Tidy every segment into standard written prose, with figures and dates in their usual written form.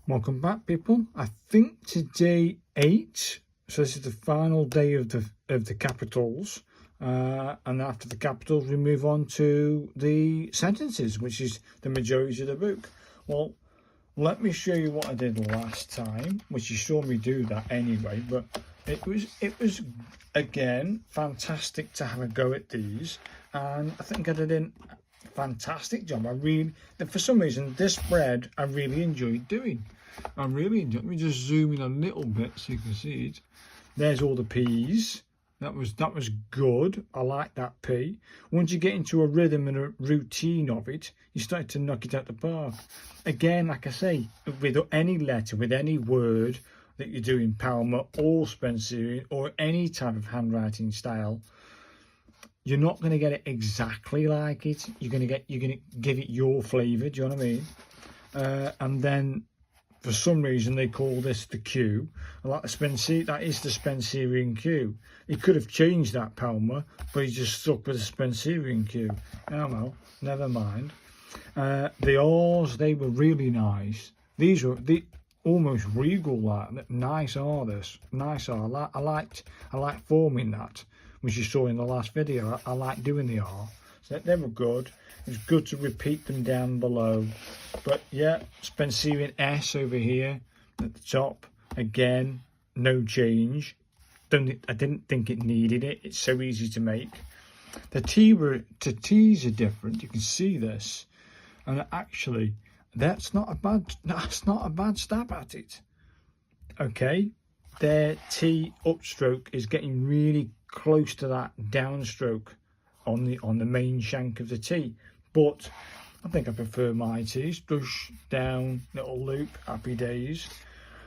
Welcome back, people. I think today 8, so this is the final day of the capitals, and after the capitals we move on to the sentences, which is the majority of the book. Well, let me show you what I did last time, which you saw me do that anyway, but it was again fantastic to have a go at these, and I think I did a fantastic job. For some reason, this spread I really enjoyed doing. Let me just zoom in a little bit so you can see it. There's all the P's. That was good. I like that P. Once you get into a rhythm and a routine of it, you start to knock it out the park. Again, like I say, with any letter, with any word that you do in Palmer or Spencerian or any type of handwriting style, you're not going to get it exactly like it. You're going to give it your flavour. Do you know what I mean? And then, for some reason, they call this the Q. Like the Spencerian, that is the Spencerian Q. He could have changed that, Palmer, but he just stuck with the Spencerian Q. Oh well, never mind. The R's, they were really nice. These were almost regal, like nice R. Nice R. I like forming that, which you saw in the last video. I like doing the R. So they were good. It's good to repeat them down below. But yeah, Spencerian S over here at the top. Again, no change. I didn't think it needed it. It's so easy to make. The T's are different. You can see this. And actually, that's not a bad stab at it. Okay, their T upstroke is getting really close to that downstroke on the main shank of the T, but I think I prefer my T's. Push down, little loop, happy days.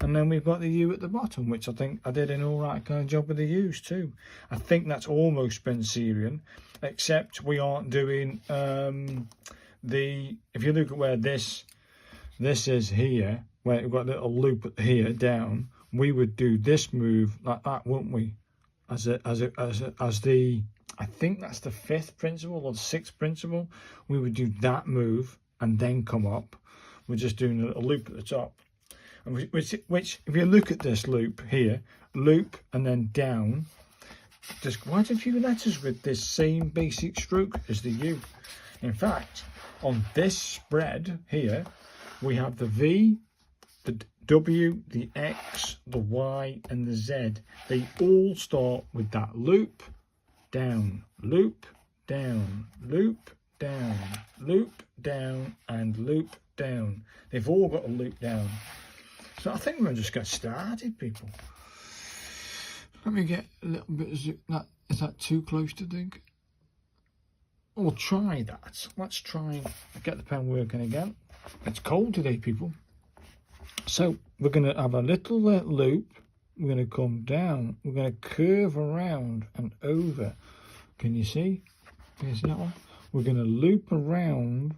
And then we've got the U at the bottom, which I think I did an all right kind of job with the U's too. I think that's almost Spencerian, except we aren't doing if you look at where this is here, where we've got a little loop here down, we would do this move like that, wouldn't we? As the I think that's the 5th principle or the 6th principle. We would do that move and then come up. We're just doing a little loop at the top, and which if you look at this loop here, loop and then down, there's quite a few letters with this same basic stroke as the U. In fact, on this spread here, we have the V, the W, the X, the Y, and the Z. They all start with that loop, down, loop, down, loop, down, loop, down, and loop, down. They've all got a loop down. So I think we're going to just get started, people. Let me get a little bit of zoom. Is that too close to think? We'll try that. Let's try and get the pen working again. It's cold today, people. So we're going to have a little loop. We're going to come down. We're going to curve around and over. Can you see? Can you see that one? We're going to loop around.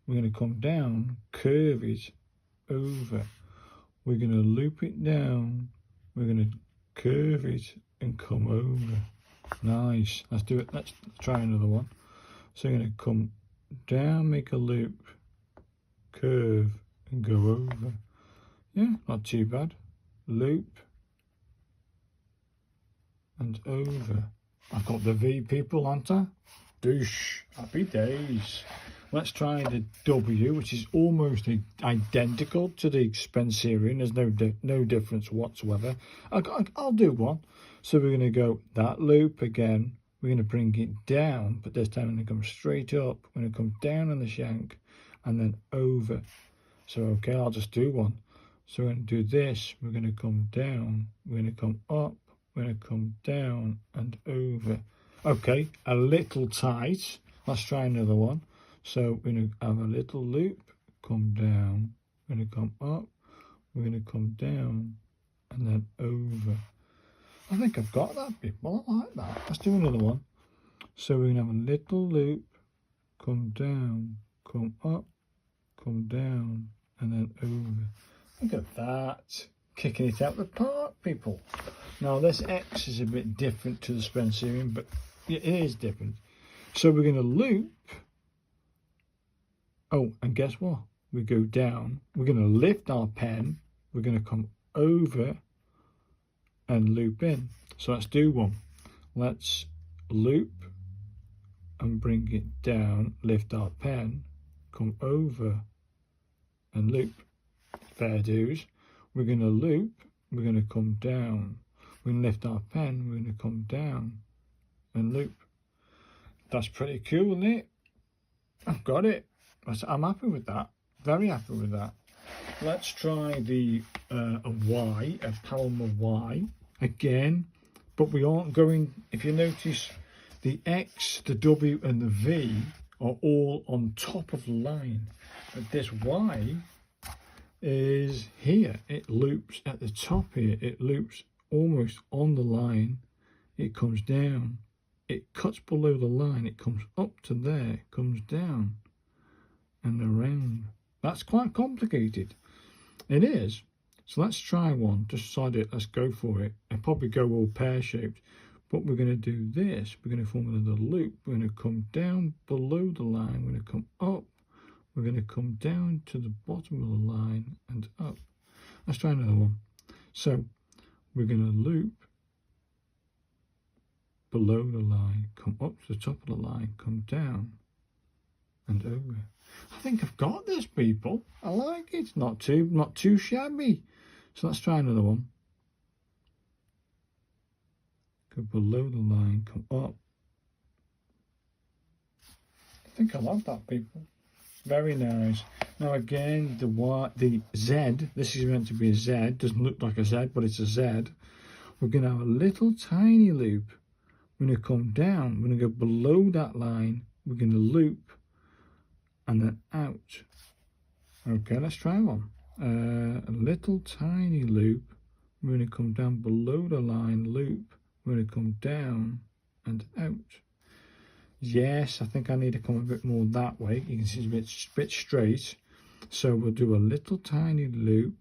We're going to come down, curve it over. We're going to loop it down. We're going to curve it and come over. Nice. Let's do it. Let's try another one. So I'm going to come down, make a loop, curve, and go over. Yeah, not too bad. Loop and over. I've got the V, people, haven't I? Douche. Happy days. Let's try the W, which is almost identical to the Spencerian. There's no difference whatsoever. I'll do one. So we're going to go that loop again. We're going to bring it down, but this time we're going to come straight up. We're going to come down on the shank and then over. So, okay, I'll just do one. So we're going to do this. We're going to come down. We're going to come up. We're going to come down and over. Okay, a little tight. Let's try another one. So we're going to have a little loop, come down. We're going to come up. We're going to come down and then over. I think I've got that, people. I like that. Let's do another one. So we're going to have a little loop, come down, come up, come down, and then over. Look at that. Kicking it out the park, people. Now, this X is a bit different to the Spencerian, but it is different. So we're going to loop. Oh, and guess what? we go down. We're going to lift our pen. We're going to come over and loop in. So let's do one. Let's loop and bring it down, lift our pen, come over and loop. Fair dues. We're going to loop, we're going to come down. We're going to lift our pen, we're going to come down and loop. That's pretty cool, isn't it? I've got it. I'm happy with that. Very happy with that. Let's try the a Y, a Palmer Y again, but we aren't going, if you notice, the X, the W and the V are all on top of the line, but this Y is here. It loops at the top here. It loops almost on the line. It comes down. It cuts below the line. It comes up to there. It comes down and around. That's quite complicated. It is. So let's try one. Just side it. Let's go for it. I'll probably go all pear-shaped. But we're going to do this. We're going to form another loop. We're going to come down below the line. We're going to come up. We're going to come down to the bottom of the line and up. Let's try another one. So we're going to loop below the line, come up to the top of the line, come down and over. I think I've got this, people. I like it. Not too shabby. So let's try another one. Go below the line, come up. I think I love that, people. Very nice. Now again, the Z, this is meant to be a Z, doesn't look like a Z, but it's a Z. We're going to have a little tiny loop. We're going to come down, we're going to go below that line, we're going to loop, and then out. Okay, let's try one. A little tiny loop. We're going to come down below the line, loop. We're going to come down and out. Yes, I think I need to come a bit more that way. You can see it's a bit straight. So we'll do a little tiny loop.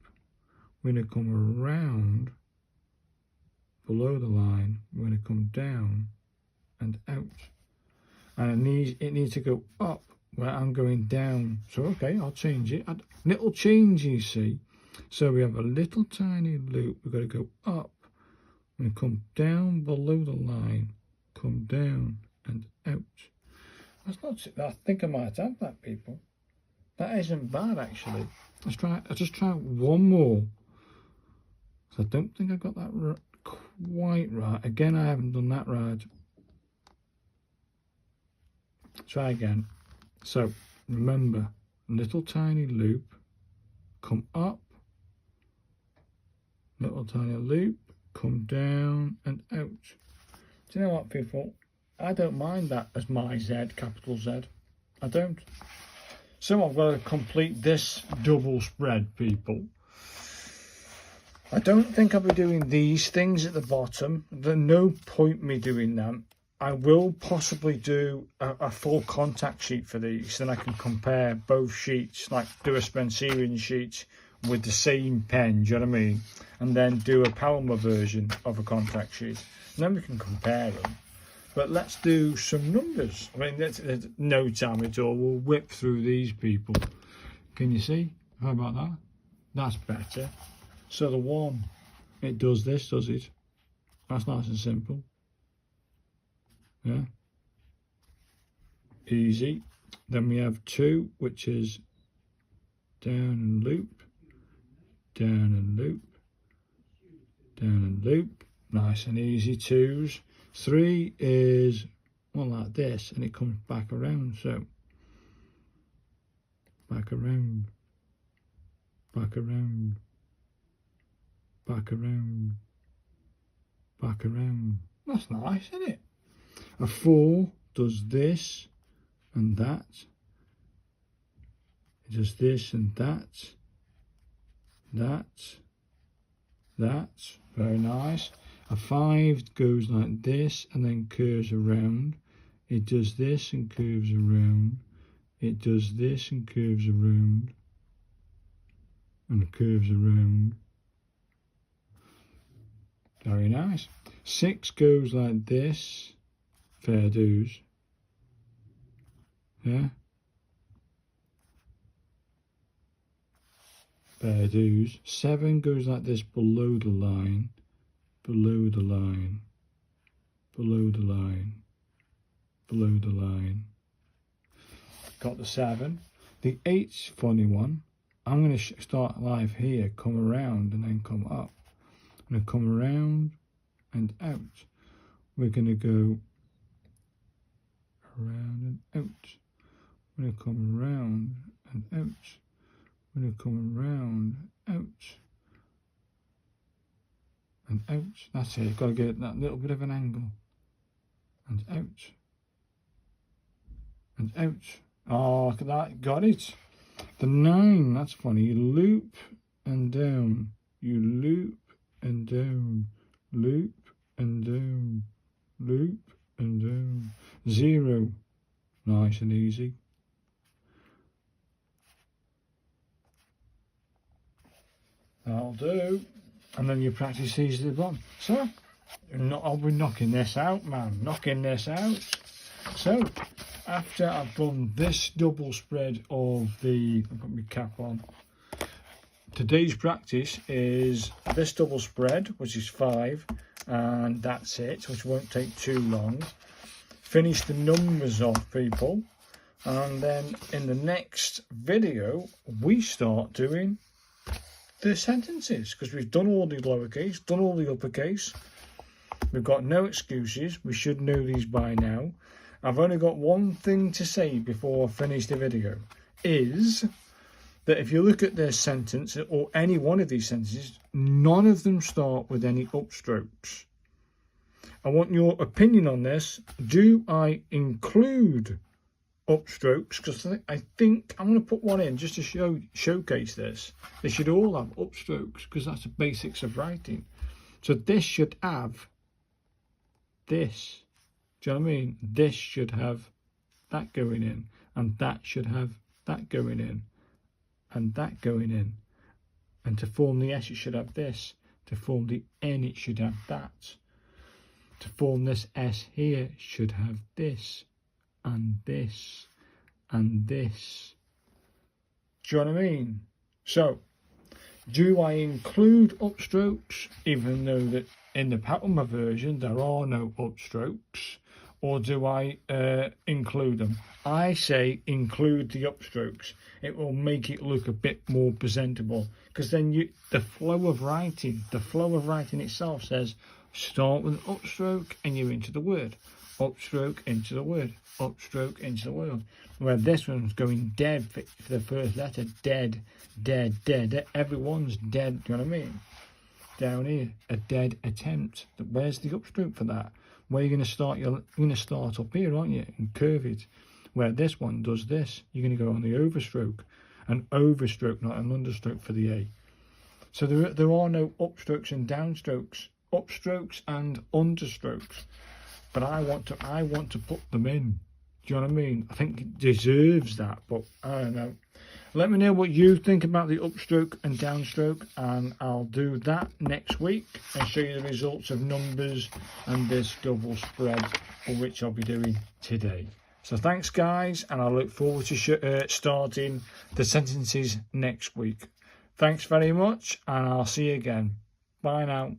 We're going to come around below the line. We're going to come down and out. And it needs to go up where I'm going down. So, okay, I'll change it. Little change, you see. So we have a little tiny loop. We've got to go up. We're going to come down below the line. Come down and out. That's not. I think I might have that, people. That isn't bad, actually. I'll just try one more. So I don't think I got that quite right. Again, I haven't done that right. Try again. So remember, little tiny loop, come up, little tiny loop, come down and out. Do you know what, people? I don't mind that as my Z, capital Z. I don't. So I've got to complete this double spread, people. I don't think I'll be doing these things at the bottom. There's no point me doing them. I will possibly do a full contact sheet for these, then I can compare both sheets, like do a Spencerian sheet with the same pen, do you know what I mean? And then do a Palmer version of a contact sheet. And then we can compare them. But let's do some numbers. I mean, there's no time at all. We'll whip through these, people. Can you see? How about that? That's better. So the 1, it does this, does it? That's nice and simple. Yeah. Easy. Then we have 2, which is down and loop, down and loop, down and loop. Nice and easy 2s. 3 is, well, like this, and it comes back around, so back around, back around, back around, back around. That's nice, isn't it? A 4 does this and that. It does this and that. That. Very nice. A 5 goes like this and then curves around. It does this and curves around. It does this and curves around. And curves around. Very nice. 6 goes like this. Fair dues. Yeah. fair dues. 7 goes like this below the line, below the line, below the line, below the line. Got the 7. The 8's funny one. I'm going to start live here, come around and then come up. I'm going to come around and out. We're going to go around and out. We're going to come around and out. We're going to come around, out, and out. That's it. Got to get that little bit of an angle. And out. And out. Oh, look at that. Got it. The 9, that's funny. You loop and down. You loop and down. Loop and down. Loop and down. 0. Nice and easy. That'll do. And then you practice these at the bottom. So, I'll be knocking this out, man. Knocking this out. So, after I've done this double spread of the, I'll put my cap on. Today's practice is this double spread, which is 5, and that's it, which won't take too long. Finish the numbers off, people. And then in the next video, we start doing the sentences, because we've done all the lowercase, done all the uppercase. We've got no excuses. We should know these by now. I've only got one thing to say before I finish the video, is that if you look at this sentence, or any one of these sentences, none of them start with any upstrokes. I want your opinion on this. Do I include upstrokes? Because I think I'm going to put one in just to showcase this. They should all have upstrokes, because that's the basics of writing. So this should have this. Do you know what I mean? This should have that going in, and that should have that going in, and that going in. And to form the S, it should have this. To form the N, it should have that. To form this S here, it should have this, and this, and this. Do you know what I mean? So, do I include upstrokes, even though that in the Palmer version there are no upstrokes? Or do I include them? I say include the upstrokes. It will make it look a bit more presentable. Because then the flow of writing itself says, start with an upstroke and you're into the word. Upstroke into the word. Upstroke into the word. Where this one's going dead for the first letter. Dead, dead, dead. Everyone's dead, do you know what I mean? Down here, a dead attempt. Where's the upstroke for that? Where you're going to start, you're going to start up here, aren't you, and curve it. Where this one does this, you're going to go on the overstroke. An overstroke, not an understroke for the A. So there are no upstrokes and downstrokes, upstrokes and understrokes. But I want to put them in. Do you know what I mean? I think it deserves that, but I don't know. Let me know what you think about the upstroke and downstroke, and I'll do that next week and show you the results of numbers and this double spread, for which I'll be doing today. So thanks, guys, and I look forward to starting the sentences next week. Thanks very much, and I'll see you again. Bye now.